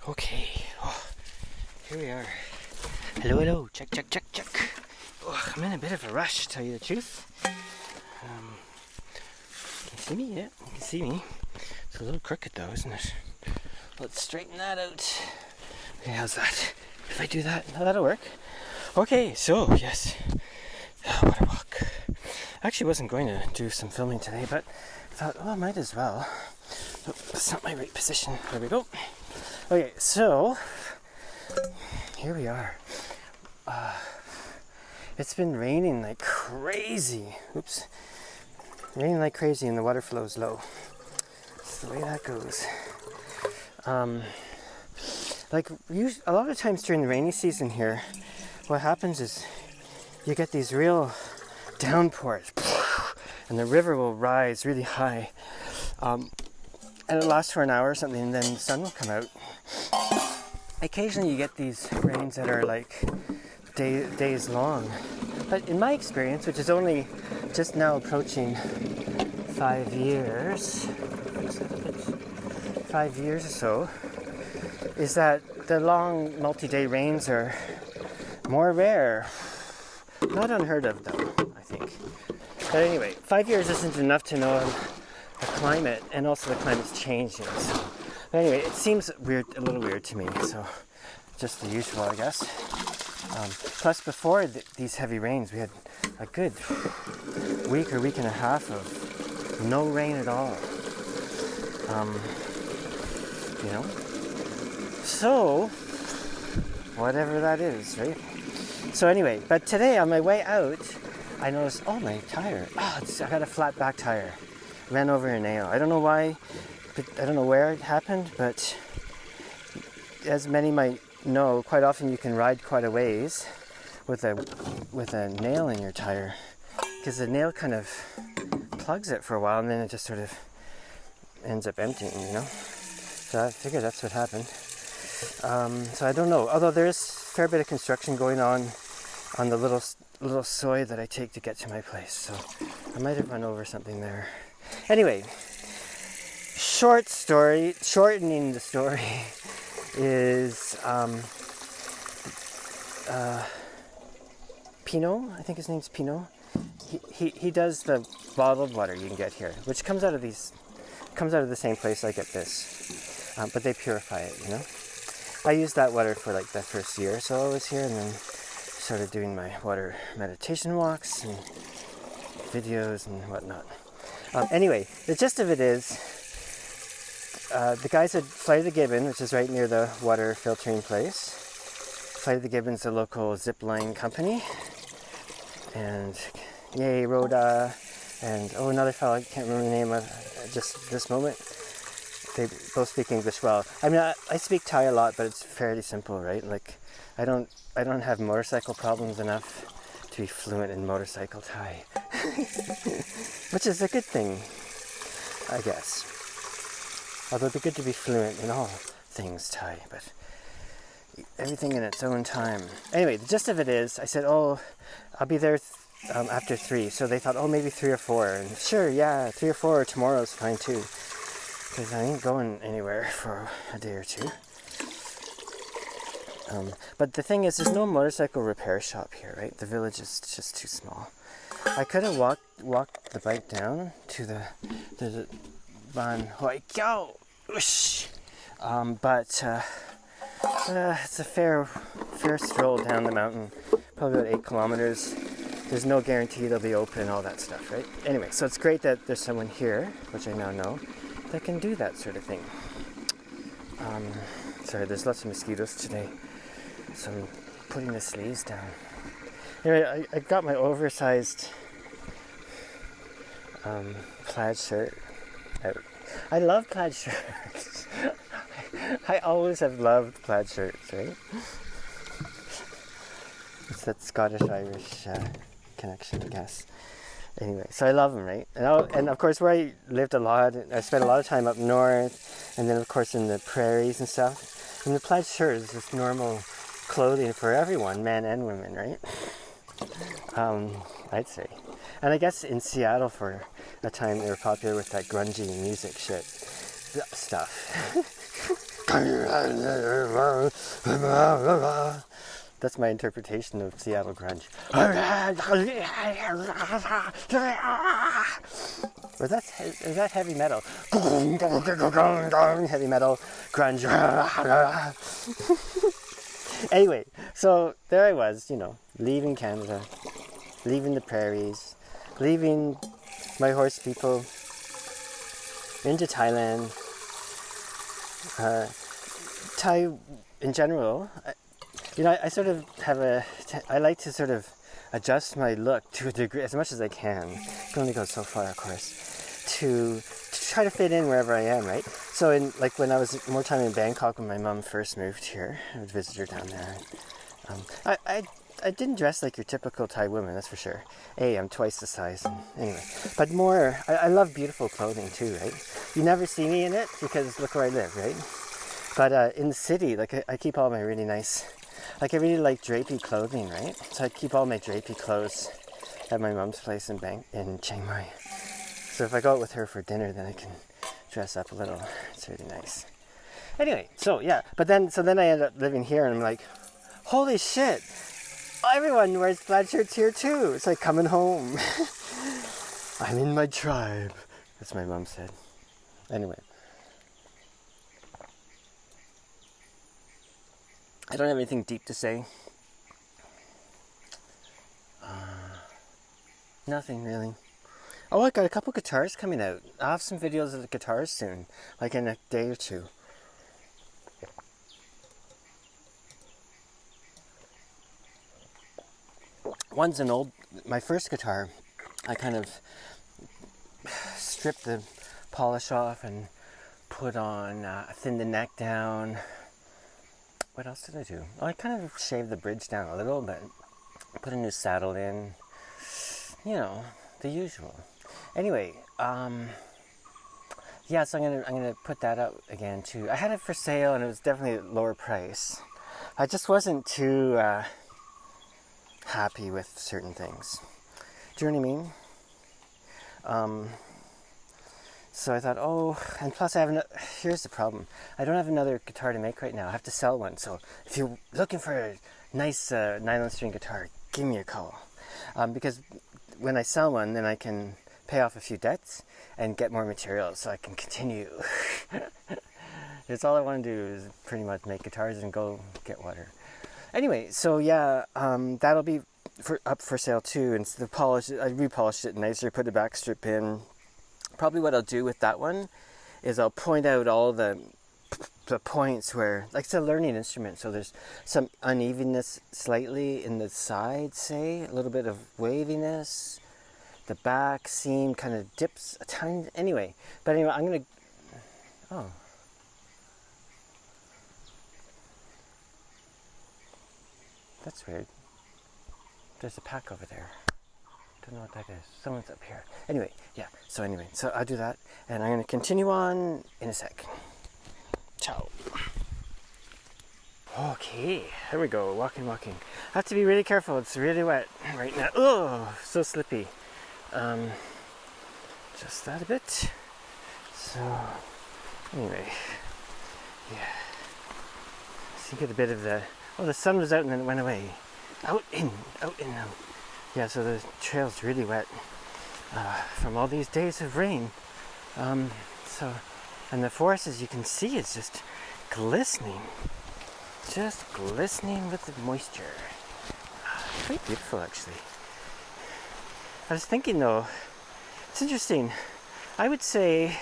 Okay, here we are. Hello, hello, check, check, check, check. I'm in a bit of a rush, to tell you the truth. Can you see me? Yeah, you can see me. It's a little crooked though, isn't it? Let's straighten that out. Okay, how's that? If I do that, that'll work. Okay, so, yes. What a walk. I actually wasn't going to do some filming today, but I thought, I might as well. Oh, that's not my right position. There we go. Okay, so here we are. It's been raining like crazy. Oops. Raining like crazy and the water flow's low. That's the way that goes. A lot of times during the rainy season here, what happens is you get these real downpours and the river will rise really high. And it lasts for an hour or something, and then the sun will come out. Occasionally you get these rains that are like days long. But in my experience, which is only just now approaching 5 years, 5 years or so, is that the long multi-day rains are more rare. Not unheard of though, I think. But anyway, 5 years isn't enough to know the climate, and also the climate's changing. So, but anyway, it seems weird, a little weird to me, so just the usual, I guess. Plus, before these heavy rains, we had a good week or week and a half of no rain at all. So, whatever that is, right? So anyway, but today on my way out, I noticed, my tire. I got a flat back tire. Ran over a nail. I don't know why, but I don't know where it happened, but as many might know, quite often you can ride quite a ways with a nail in your tire, because the nail kind of plugs it for a while and then it just sort of ends up emptying, So I figured that's what happened. So I don't know, although there's a fair bit of construction going on the little soy that I take to get to my place, so I might have run over something there. Anyway, shortening the story is Pino, I think his name's Pino. He does the bottled water you can get here, which comes out of the same place I get this, but they purify it, I used that water for like the first year or so I was here, and then started doing my water meditation walks and videos and whatnot. Anyway, the gist of it is, the guys at Flight of the Gibbon, which is right near the water filtering place. Flight of the Gibbon's a local zip line company. And yay, Rhoda, and another fellow, I can't remember the name of just this moment. They both speak English well. I mean, I speak Thai a lot, but it's fairly simple, right? Like, I don't have motorcycle problems enough to be fluent in motorcycle Thai. Which is a good thing, I guess. Although it'd be good to be fluent in all things Thai, but everything in its own time. Anyway, the gist of it is, I said, I'll be there after 3. So they thought, maybe 3 or 4. And sure, yeah, 3 or 4 tomorrow's fine too. Because I ain't going anywhere for a day or 2. But the thing is, there's no motorcycle repair shop here, right? The village is just too small. I could have walked the bike down to the Van Hoi Kiao, but it's a fair stroll down the mountain, probably about 8 kilometers. There's no guarantee they'll be open and all that stuff, right? Anyway, so it's great that there's someone here, which I now know, that can do that sort of thing. Sorry, there's lots of mosquitoes today, so I'm putting the sleeves down. Anyway, I got my oversized plaid shirt out. I love plaid shirts. I always have loved plaid shirts, right? It's that Scottish-Irish connection, I guess. Anyway, so I love them, right? And of course, where I lived a lot, I spent a lot of time up north, and then of course in the prairies and stuff. And the plaid shirt is just normal clothing for everyone, men and women, right? I'd say. And I guess in Seattle for a time they were popular with that grungy music shit stuff. That's my interpretation of Seattle grunge. Is that heavy metal? Heavy metal, grunge. Anyway, so there I was, leaving Canada, leaving the prairies, leaving my horse people, into Thailand. Thai, in general, I sort of I like to sort of adjust my look to a degree, as much as I can. I can only go so far, of course, to try to fit in wherever I am, right? So when I was more time in Bangkok when my mom first moved here, I would visit her down there. I didn't dress like your typical Thai woman, that's for sure. I'm twice the size, anyway. But more, I love beautiful clothing too, right? You never see me in it because look where I live, right? But in the city, I keep all my really nice, I really like drapey clothing, right? So I keep all my drapey clothes at my mom's place in Chiang Mai. So if I go out with her for dinner, then I can dress up a little. It's really nice. Anyway, so then I end up living here and I'm like, holy shit, everyone wears plaid shirts here too. It's like coming home. I'm in my tribe, as my mom said. Anyway. I don't have anything deep to say. Nothing really. Oh, I got a couple guitars coming out. I'll have some videos of the guitars soon, like in a day or two. One's my first guitar, I kind of stripped the polish off and put on, thinned the neck down. What else did I do? Oh, I kind of shaved the bridge down a little bit, put a new saddle in, the usual. Anyway, so I'm gonna put that out again too. I had it for sale and it was definitely a lower price. I just wasn't too happy with certain things. Do you know what I mean? So I thought, and plus here's the problem. I don't have another guitar to make right now. I have to sell one. So if you're looking for a nice nylon string guitar, give me a call. Because when I sell one, then I can pay off a few debts and get more materials so I can continue. It's all I want to do is pretty much make guitars and go get water. Anyway, so that'll be up for sale too. And the polish, I repolished it nicer, put the back strip in. Probably what I'll do with that one is I'll point out all the points where, like it's a learning instrument, so there's some unevenness slightly in the sides, say, a little bit of waviness. The back seam kind of dips a tiny, anyway, I'm going to, that's weird. There's a pack over there. Don't know what that is. Someone's up here. Anyway, so I'll do that, and I'm going to continue on in a sec. Ciao. Okay, here we go, walking. I have to be really careful, it's really wet right now. Oh, so slippy. Just that a bit. So, anyway, so you get a bit of the sun was out and then it went away. Out, in. Yeah, so the trail's really wet from all these days of rain. And the forest, as you can see, is just glistening with the moisture. Quite beautiful, actually. I was thinking, though, it's interesting. I would say,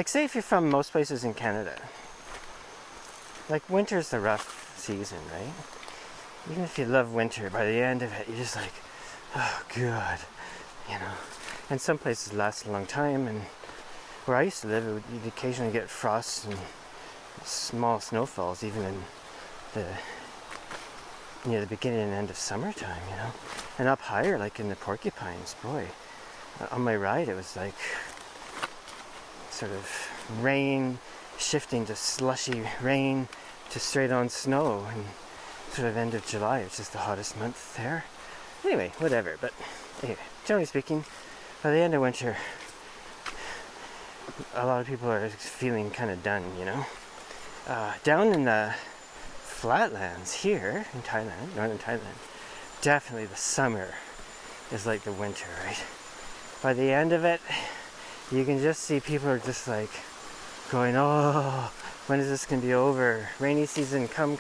say if you're from most places in Canada, winter's the rough season, right? Even if you love winter, by the end of it, you're just like, oh, God, And some places last a long time, and where I used to live, you'd occasionally get frosts and small snowfalls, even in near the beginning and end of summertime, And up higher, like in the Porcupines, boy, on my ride, it was like sort of rain shifting to slushy rain to straight on snow, and sort of end of July, which is the hottest month there. Anyway, whatever, but anyway, generally speaking, by the end of winter, a lot of people are feeling kind of done, Down in the flatlands here in Thailand, northern Thailand, definitely the summer is like the winter, right? By the end of it, you can just see people are just like going, oh, when is this going to be over? Rainy season, come.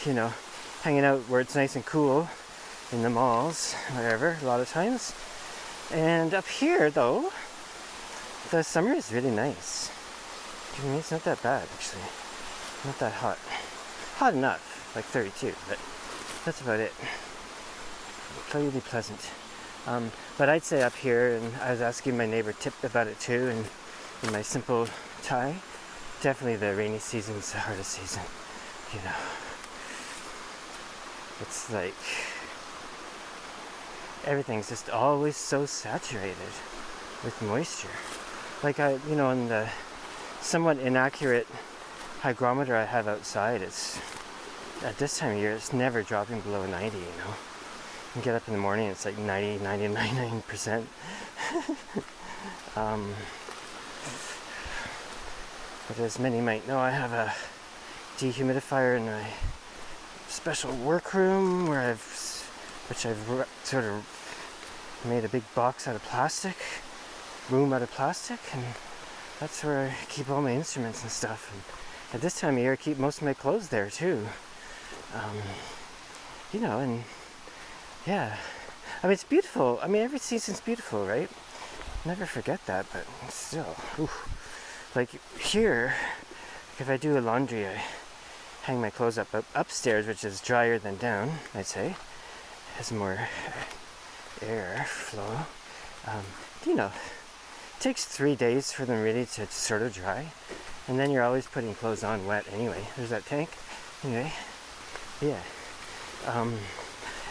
You know, hanging out where it's nice and cool in the malls, whatever, a lot of times. And up here, though, the summer is really nice. I mean, it's not that bad, actually. Not that hot. Hot enough, like 32, but that's about it. Fairly pleasant. But I'd say up here, and I was asking my neighbor Tip about it too, and in my simple Thai, definitely the rainy season's the hardest season, you know. It's like everything's just always so saturated with moisture. Like you know, in the somewhat inaccurate hygrometer I have outside, it's at this time of year, it's never dropping below 90, you know. You get up in the morning, it's like 99%. But as many might know, I have a dehumidifier in my special workroom which I've sort of made a big box out of plastic, room out of plastic, and that's where I keep all my instruments and stuff. And at this time of year, I keep most of my clothes there too. You know, and yeah, I mean, it's beautiful. I mean, every season's beautiful, right? Never forget that, but still, like here, if I do a laundry, I hang my clothes up upstairs, which is drier than down, I'd say. Has more air flow. You know, it takes 3 days for them really to sort of dry, and then you're always putting clothes on wet anyway. There's that tank. Anyway, yeah.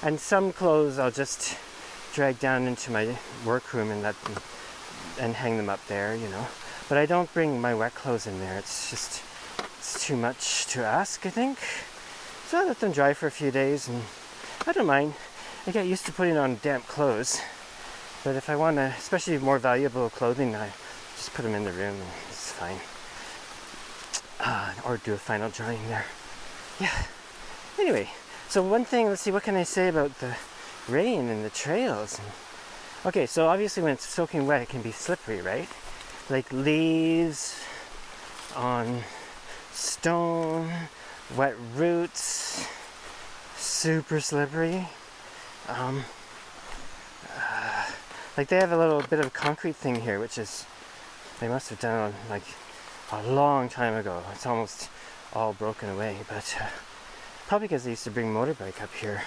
And some clothes I'll just drag down into my workroom and hang them up there, you know. But I don't bring my wet clothes in there. It's too much to ask, I think. So I let them dry for a few days, and I don't mind. I get used to putting on damp clothes. But if I want to, especially more valuable clothing, I just put them in the room and it's fine. Or do a final drying there. Yeah. Anyway, so one thing, let's see, what can I say about the rain and the trails? Okay, so obviously when it's soaking wet, it can be slippery, right? Like leaves on stone, wet roots, super slippery. Like they have a little bit of concrete thing here, which is, they must have done like a long time ago. It's almost all broken away, but probably because they used to bring motorbike up here.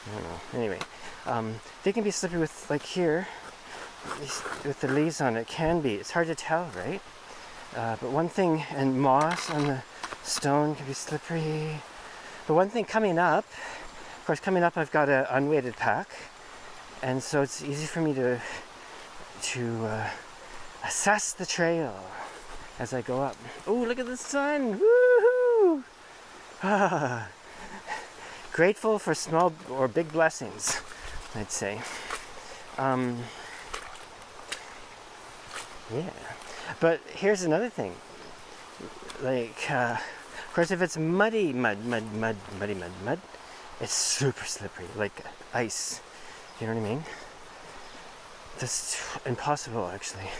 I don't know. Anyway, they can be slippery with, like here, with the leaves on it, can be. It's hard to tell, right? But one thing, and moss on the stone can be slippery. But one thing coming up, of course, coming up I've got an unweighted pack, and so it's easy for me to assess the trail as I go up. Oh, look at the sun! Woohoo! Ah, grateful for small or big blessings, I'd say. Yeah, but here's another thing. Like, of course, if it's muddy mud, it's super slippery, like ice. You know what I mean? That's impossible, actually.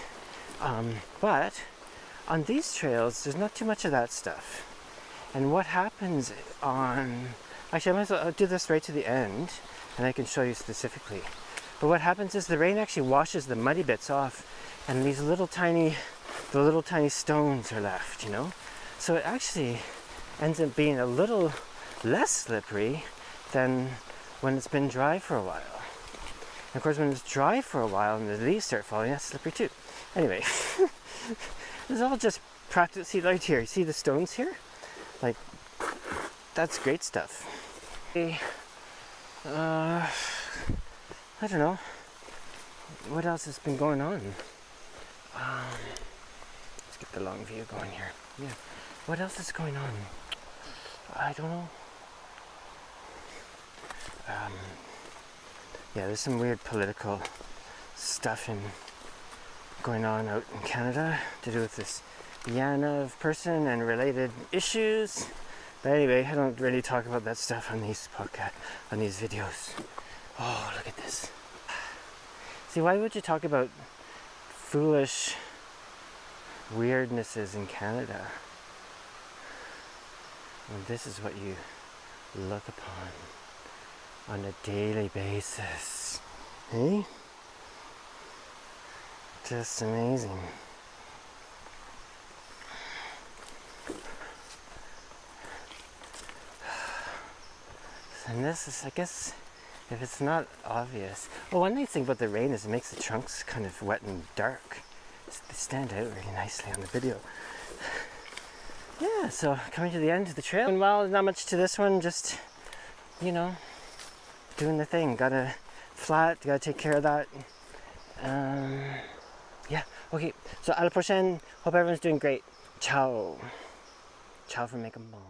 But on these trails, there's not too much of that stuff. And what happens actually, I might as well do this right to the end, and I can show you specifically. But what happens is the rain actually washes the muddy bits off, and the little tiny stones are left, you know? So it actually ends up being a little less slippery than when it's been dry for a while. And of course, when it's dry for a while and the leaves start falling, that's slippery too. Anyway, this is all just practice. See, right here, you see the stones here? Like, that's great stuff. I don't know. What else has been going on? Let's get the long view going here. Yeah. What else is going on? I don't know. Yeah, there's some weird political stuff going on out in Canada to do with this Yana of person and related issues. But anyway, I don't really talk about that stuff on these on these videos. Oh, look at this. See, why would you talk about foolish weirdnesses in Canada when this is what you look upon on a daily basis? Hey? Just amazing. And this is, I guess, if it's not obvious. Well, one nice thing about the rain is it makes the trunks kind of wet and dark. They stand out really nicely on the video. Yeah, so coming to the end of the trail. And well, not much to this one, just, you know, doing the thing. Gotta flat, gotta take care of that. Yeah, okay, so à la prochaine. Hope everyone's doing great. Ciao. Ciao from Make 'em Ball.